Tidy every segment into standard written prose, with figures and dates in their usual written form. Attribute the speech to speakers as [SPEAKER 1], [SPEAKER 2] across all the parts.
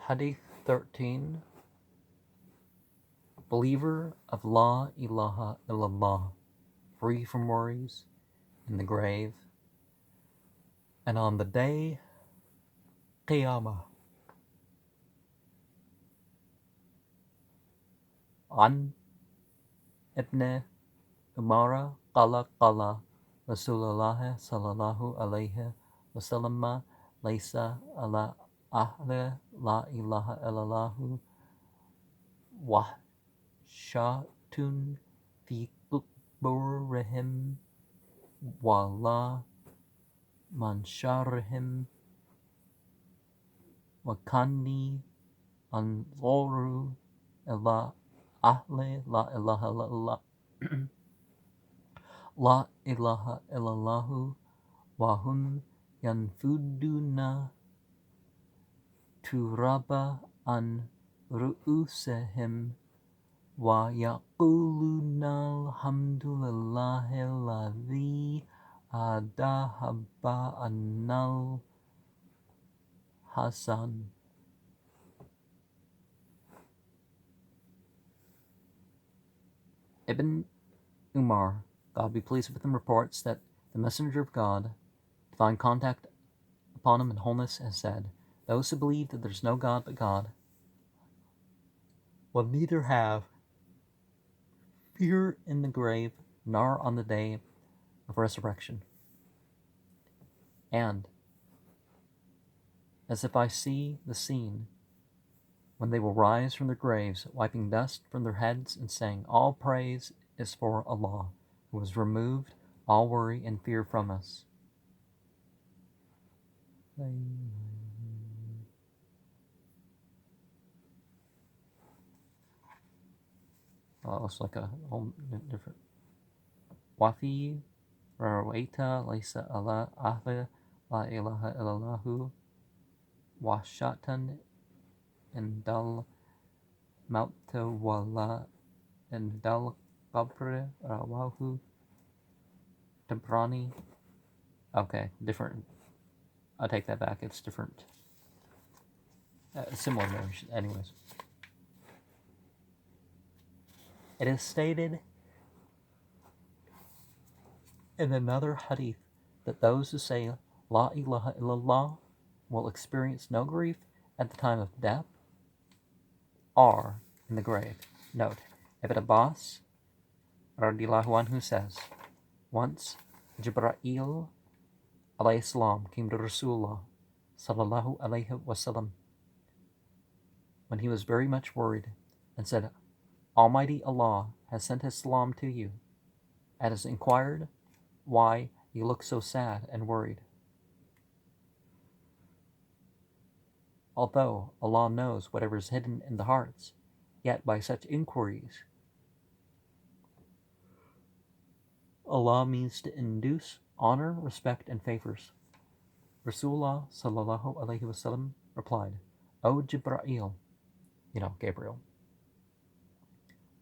[SPEAKER 1] Hadith 13. Believer of La ilaha illallah, free from worries in the grave and on the day Qiyamah. An Ibn Umara qala Rasulullah sallallahu alayhi wasallam laysa ala ahli la ilaha illallahu wahshatun fi quburihim wala mansharihim wa kanni anzuru ila ahli la ilaha illallah La ilaha illallahu wa hum yanfuduna turaba an ru'usihim wa yaquluna alhamdulillahi alladhi adahaba annal hasan. Ibn Umar, God be pleased with him, reports that the Messenger of God, divine contact upon him in wholeness, has said, those who believe that there's no God but God will neither have fear in the grave nor on the day of resurrection. And as if I see the scene when they will rise from their graves, wiping dust from their heads and saying, all praise is for Allah, who has removed all worry and fear from us. It's like a whole different. Wafi rawaita laysa ala ahli la ilaha illallahu washatan indal mauta wala indal qabr rawahu Tabrani. Okay, different. I'll take that back. It's different. Similar narration. Anyways. It is stated in another hadith that those who say La ilaha illallah will experience no grief at the time of death or in the grave. Note, Ibn Abbas radiyallahu anhu says, once Jibreel alayhi salam came to Rasulullah sallallahu alayhi wasallam when he was very much worried and said, Almighty Allah has sent his salam to you and has inquired why you look so sad and worried. Although Allah knows whatever is hidden in the hearts, yet by such inquiries, Allah means to induce honor, respect, and favors. Rasulullah sallallahu alayhi wasallam replied, O Jibreel, Gabriel,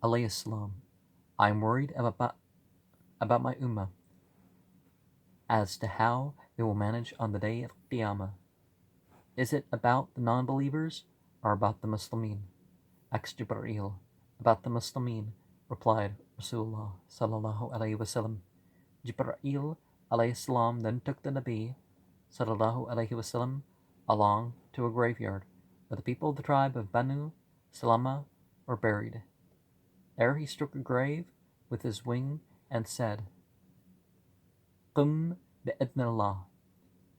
[SPEAKER 1] alayhi salam, I am worried about my ummah as to how they will manage on the day of Qiyamah. Is it about the non-believers or about the Muslimin? Asked Jibreel. About the Muslimin, replied Rasulullah sallallahu alayhi wasallam. Jibreel alayhi salam then took the Nabi sallallahu alayhi wasallam along to a graveyard where the people of the tribe of Banu Salama were buried. There he struck a grave with his wing and said, Qum bi'idnillah,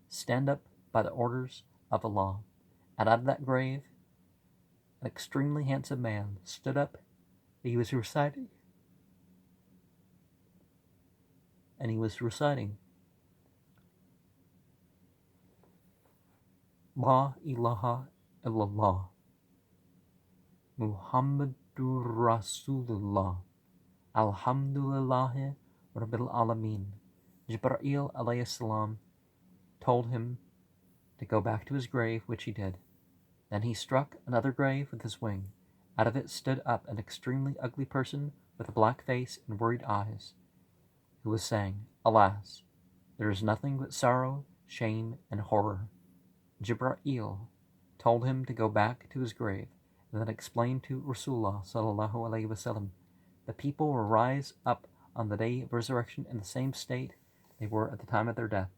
[SPEAKER 1] stand up by the orders of Allah. And out of that grave, an extremely handsome man stood up. He was reciting. La ilaha illallah, Muhammadur Rasulullah, Alhamdulillahi Rabbil Alameen. Jibreel alayhi salam told him to go back to his grave, which he did. Then he struck another grave with his wing. Out of it stood up an extremely ugly person with a black face and worried eyes, who was saying, Alas, there is nothing but sorrow, shame, and horror. Jibreel told him to go back to his grave, and then explained to Rasulullah sallallahu alaihi wasallam, the people will rise up on the day of resurrection in the same state they were at the time of their death.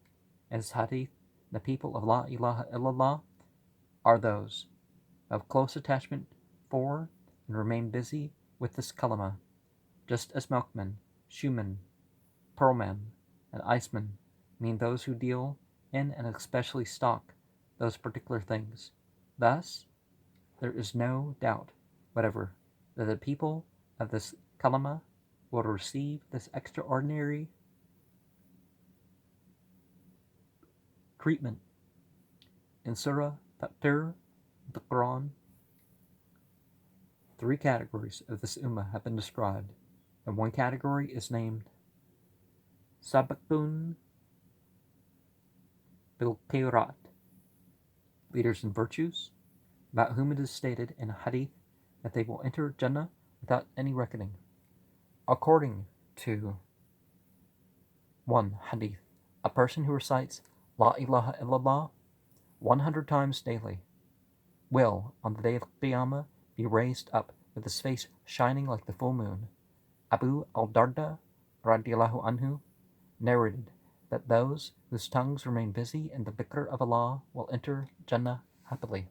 [SPEAKER 1] In his hadith, the people of La ilaha illallah are those who have close attachment for and remain busy with this kalima, just as milkmen, shoemen, pearlmen, and icemen mean those who deal in and especially stock those particular things. Thus, there is no doubt whatever that the people of this kalima will receive this extraordinary treatment. In Surah Fatir, the Quran, 3 categories of this ummah have been described, and one category is named Sabakun bil Khairat, leaders in virtues, about whom it is stated in a hadith that they will enter Jannah without any reckoning. According to one hadith, a person who recites La ilaha illallah 100 times daily will, on the day of Qiyamah, be raised up with his face shining like the full moon. Abu al-Darda radiallahu anhu narrated that those whose tongues remain busy in the dhikr of Allah will enter Jannah happily.